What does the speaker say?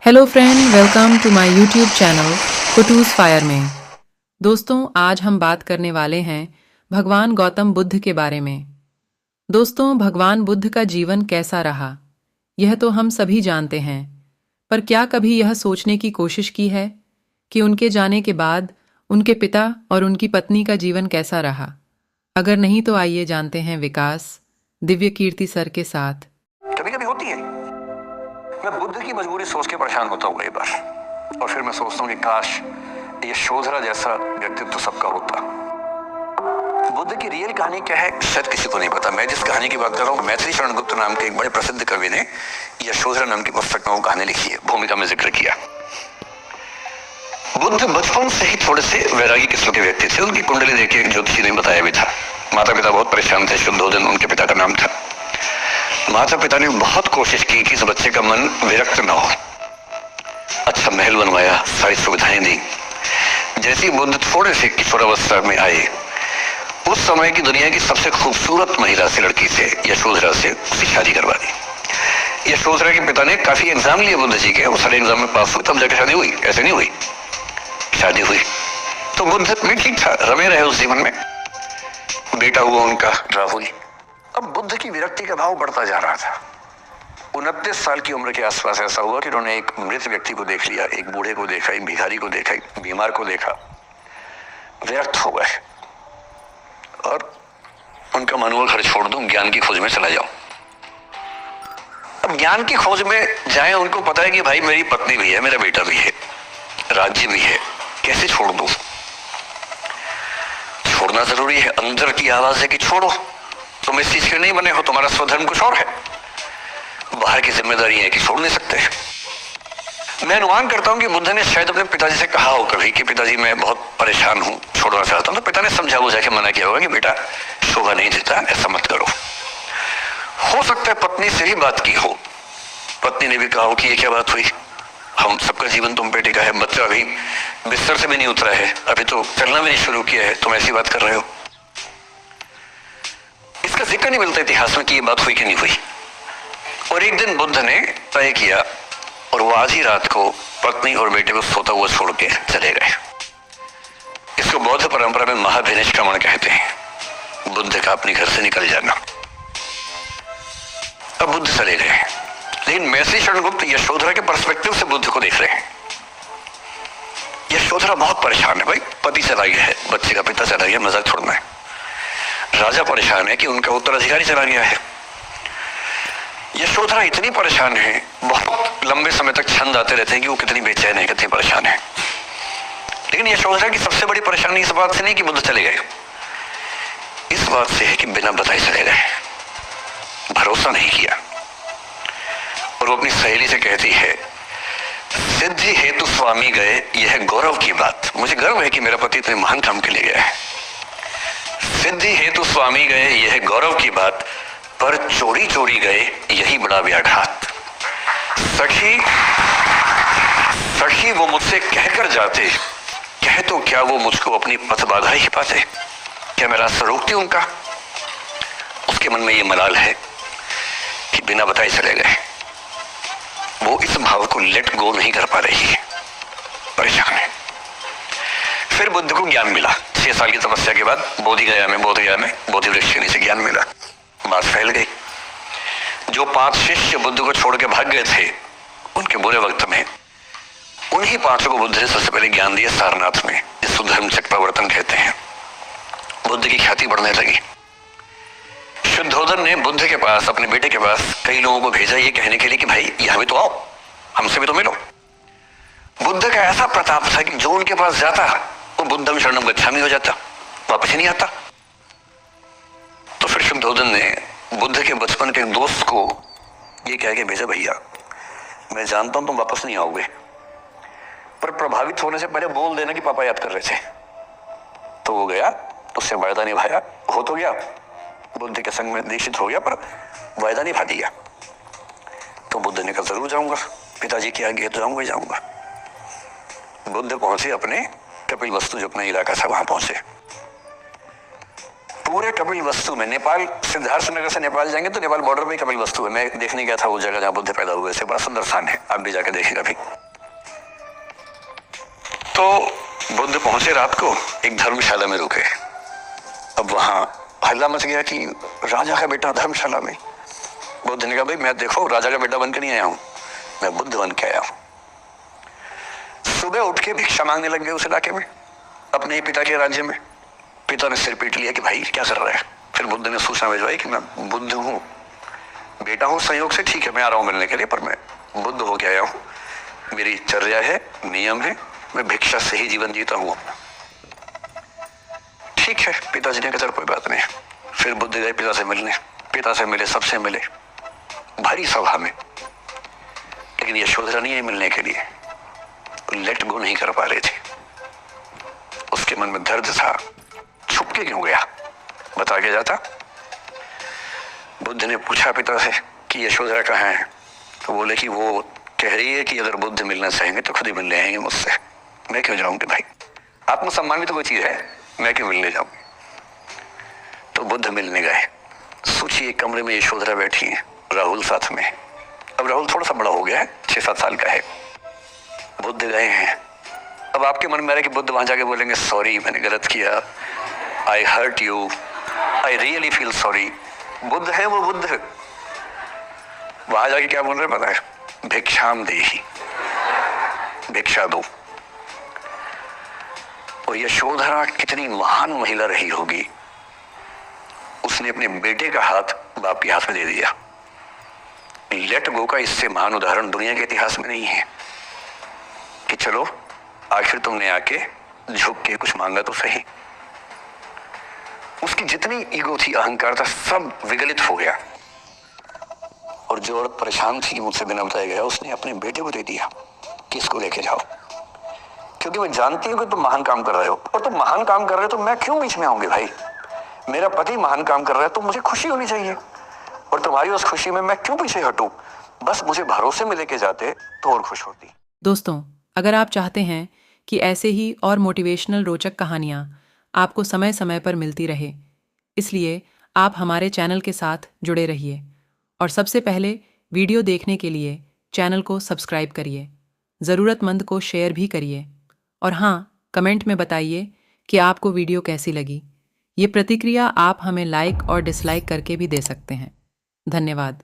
Hello friend, welcome to my YouTube channel कुटूज़ fire में। दोस्तों, आज हम बात करने वाले हैं भगवान गौतम बुद्ध के बारे में। दोस्तों, भगवान बुद्ध का जीवन कैसा रहा, यह तो हम सभी जानते हैं। पर क्या कभी यह सोचने की कोशिश की है कि उनके जाने के बाद उनके पिता और उनकी पत्नी का जीवन कैसा रहा? अगर नहीं तो आइए जानते हैं विकास दिव्य कीर्ति सर के साथ। कभी कभी होती है, मैं बुद्ध की मजबूरी सोच के परेशान होता हूँ कई बार, और फिर मैं सोचता हूँ कि काश ये यशोधरा जैसा व्यक्तित्व सबका होता। बुद्ध की रियल कहानी क्या है शायद किसी को नहीं पता। मैं जिस कहानी की बात कर रहा हूँ, मैथिली शरण गुप्त नाम के एक बड़े प्रसिद्ध कवि ने यशोधरा नाम की पुस्तक में वो कहानी लिखी है, भूमिका में जिक्र किया। बुद्ध बचपन से ही थोड़े से वैरागी किस्म के व्यक्ति थे। उनकी कुंडली देखिए, एक ज्योतिषी ने बताया भी था। माता पिता बहुत परेशान थे। शुद्धोधन उनके पिता का नाम था। माता पिता ने बहुत कोशिश की कि इस बच्चे का मन विरक्त न हो। अच्छा महल बनवाया, सारी सुविधाएं दी। जैसे ही बुद्ध थोड़े से किशोरावस्था में आए, उस समय की दुनिया की सबसे खूबसूरत महिला से, लड़की से, यशोधरा से उसकी शादी करवा दी। यशोधरा के पिता ने काफी एग्जाम लिए बुद्ध जी के, वो सारे एग्जाम में पास हुए, तब जाकर शादी हुई। ऐसे नहीं हुई, शादी हुई। तो बुद्ध में ठीक था, रमे रहे उस जीवन में। बेटा हुआ उनका राहुल। अब बुद्ध की विरक्ति का भाव बढ़ता जा रहा था। 29 साल की उम्र के आसपास ऐसा हुआ कि उन्होंने एक मृत व्यक्ति को देख लिया, एक बूढ़े को देखा, एक भिखारी को देखा, एक बीमार को देखा। विरक्त हो गए और उनका मन हुआ घर छोड़ दूं, ज्ञान की खोज में चला जाऊं। अब ज्ञान की खोज में जाए, उनको पता है कि भाई मेरी पत्नी भी है, मेरा बेटा भी है, राज्य भी है, कैसे छोड़ दूं? छोड़ना जरूरी है। अंदर की आवाज है कि छोड़ो, तुम इस चीज के नहीं बने हो, तुम्हारा स्वधर्म कुछ और है। बाहर की जिम्मेदारी है कि छोड़ नहीं सकते। मैं अनुमान करता हूं कि बुद्ध ने शायद अपने पिताजी से कहा हो कभी कि पिताजी मैं बहुत परेशान हूं, छोड़ना चाहता हूं। तो पिता ने समझा बुझा के मना किया होगा कि बेटा शोभा नहीं देता, ऐसा मत करो। हो सकता है पत्नी से ही बात की हो। पत्नी ने भी कहा हो कि ये क्या बात हुई, हम सबका जीवन तुम पे टिका है, बच्चा अभी बिस्तर से भी नहीं उतरा है, अभी तो चलना भी नहीं शुरू किया है, तुम ऐसी बात कर रहे हो। इसका जिक्र नहीं मिलता इतिहास में कि ये बात हुई कि नहीं हुई। और एक दिन बुद्ध ने तय किया और वो आज ही रात को पत्नी और बेटे को सोता हुआ छोड़ के चले गए। इसको बौद्ध परंपरा में महाभिनिष्क्रमण कहते हैं, बुद्ध का अपने घर से निकल जाना। अब बुद्ध चले गए, लेकिन मैथिली शरण गुप्त यशोधरा के पर्सपेक्टिव से बुद्ध को देख रहे हैं। यशोधरा बहुत परेशान है, भाई पति चला गया है, बच्चे का पिता चला गया, मजाक छोड़ना है। राजा परेशान है कि उनका उत्तराधिकारी चला गया है। यशोधरा इतनी परेशान है, बहुत लंबे समय तक छंद आते रहते हैं कि वो कितनी बेचैन है, कितनी परेशान है। लेकिन यशोधरा की सबसे बड़ी परेशानी इस बात से नहीं कि बुद्ध चले गए, इस बात से है कि बिना बताए चले गए, भरोसा नहीं किया। और वो अपनी सहेली से कहती है, सिद्धि हेतु स्वामी गए, यह गौरव की बात। मुझे गर्व है कि मेरा पति इतने महान काम के लिए गया है। सिद्धि हेतु स्वामी गए, यह गौरव की बात, पर चोरी चोरी गए, यही बड़ा व्याघात। सखी सखी वो मुझसे कहकर जाते, कह तो क्या वो मुझको अपनी पथ बाधा ही पाते, क्या मैं रास्ता रोकती उनका? उसके मन में ये मलाल है कि बिना बताए चले गए। वो इस भाव को लेट गो नहीं कर पा रही है, परेशान है। फिर बुद्ध को ज्ञान मिला 6 साल की तपस्या के बाद। बोधगया में बोधि वृक्ष के नीचे ज्ञान मिला, बात फैल गई। जो 5 शिष्य बुद्ध को छोड़ के भाग गए थे उनके बुरे वक्त में, उन्हीं 5 को बुद्ध ने सबसे पहले ज्ञान दिया सारनाथ में, जिसको धर्म चक्रावर्तन कहते हैं। बुद्ध की ख्याति बढ़ने लगी। शुद्धोधन ने बुद्ध के पास, अपने बेटे के पास कई लोगों को भेजा ये कहने के लिए कि भाई यहां भी तो आओ, हमसे भी तो मिलो। बुद्ध का ऐसा प्रताप था कि जो उनके पास जाता वो बुद्धम शरणम गच्छामि हो जाता, वापस ही नहीं आता। तो फिर शुद्धोधन ने बुद्ध के बचपन के दोस्त को ये कह के भेजा, भैया मैं जानता हूं तुम वापस नहीं आओगे, पर प्रभावित होने से पहले बोल देना कि पापा याद कर रहे थे। तो वो गया, उससे वायदा निभाया, हो तो गया, बुद्ध के संग में दीक्षित हो गया, पर वायदा निभा दिया। तो बुद्ध ने कहा जरूर जाऊंगा, पिताजी की आज्ञा तो जाऊंगा ही जाऊंगा। बुद्ध पहुंचे अपने कपिल वस्तु, जो अपना इलाका था, वहां पहुंचे। पूरे कपिल वस्तु में, नेपाल सिद्धार्थ नगर से नेपाल जाएंगे तो नेपाल बॉर्डर पे कपिल वस्तु है। मैं देखने गया था वो जगह जहां बुद्ध पैदा हुए थे, बड़ा सुंदर स्थान है, आप भी जाकर देखेंगे अभी। तो बुद्ध पहुंचे रात को, एक धर्मशाला में रुके। अब वहां हल्ला मच गया कि राजा का बेटा धर्मशाला में। बुद्ध ने कहा भाई मैं देखो राजा का बेटा बनकर नहीं आया हूं, मैं बुद्ध बन के आया हूं। सुबह उठ के भिक्षा मांगने लग गए उस इलाके में, अपने ही पिता के राज्य में। पिता ने सिर पीट लिया कि भाई क्या कर रहा है। फिर बुद्ध ने सूचना भिजवाई कि मैं बुद्ध हूं, बेटा हूं संयोग से, ठीक है मैं आ रहा हूं मिलने के लिए, पर मैं बुद्ध होके आया हूं, मेरी चर्या है, नियम है, मैं भिक्षा से ही जीवन जीता हूं अपना। ठीक है, पिताजी ने कहा चल कोई बात नहीं। फिर बुद्ध गए पिता से मिलने, पिता से मिले, सबसे मिले, भारी सभा में। लेकिन यशोधरा नहीं आई मिलने के लिए, लेट गो नहीं कर पा रहे थे। उसके मन में दर्द था, छुप के क्यों गया, बता के जाता। बुद्ध ने पूछा पिता से कि यशोधरा कहाँ है, तो बोले कि वो कह रही है कि अगर बुद्ध मिलना चाहेंगे तो खुद ही मिलने आएंगे मुझसे, मैं क्यों जाऊंगी भाई, आत्मसम्मान भी तो कोई चीज है, मैं क्यों मिलने जाऊं। तो बुद्ध मिलने गए। सोचिए कमरे में यशोधरा बैठी है, राहुल साथ में। अब राहुल थोड़ा सा बड़ा हो गया है, 6-7 साल का है। बुद्ध गए हैं। अब आपके मन में आ रहा है कि बुद्ध वहां जाके बोलेंगे सॉरी मैंने गलत किया, I hurt you, I really feel sorry. बुद्ध है वो बुद्ध, वहां जाके क्या बोल रहे पता है, भिक्षाम देहि, भिक्षा दो। और यशोधरा कितनी महान महिला रही होगी, उसने अपने बेटे का हाथ बाप के हाथ में दे दिया। लेट गो का इससे महान उदाहरण दुनिया के इतिहास में नहीं है कि चलो आखिर तुमने आके झुक के कुछ मांगा तो सही। उसकी जितनी ईगो थी, अहंकार था, सब विगलित हो गया। और जो औरत परेशान थी कि मुझसे बिना बताया गया, उसने अपने बेटे को दे दिया कि इसको लेके जाओ, क्योंकि वो जानती है कि तुम महान काम कर रहे हो, और तुम महान काम कर रहे हो तो मैं क्यों बीच में आऊंगी भाई, मेरा पति महान काम कर रहा है तो मुझे खुशी होनी चाहिए, और तुम्हारी उस खुशी में मैं क्यों पीछे हटूं। बस मुझे भरोसे में लेके जाते तो और खुश होती। दोस्तों, अगर आप चाहते हैं कि ऐसे ही और मोटिवेशनल रोचक कहानियाँ आपको समय समय पर मिलती रहे, इसलिए आप हमारे चैनल के साथ जुड़े रहिए और सबसे पहले वीडियो देखने के लिए चैनल को सब्सक्राइब करिए, ज़रूरतमंद को शेयर भी करिए, और हाँ, कमेंट में बताइए कि आपको वीडियो कैसी लगी। ये प्रतिक्रिया आप हमें लाइक और डिसलाइक करके भी दे सकते हैं। धन्यवाद।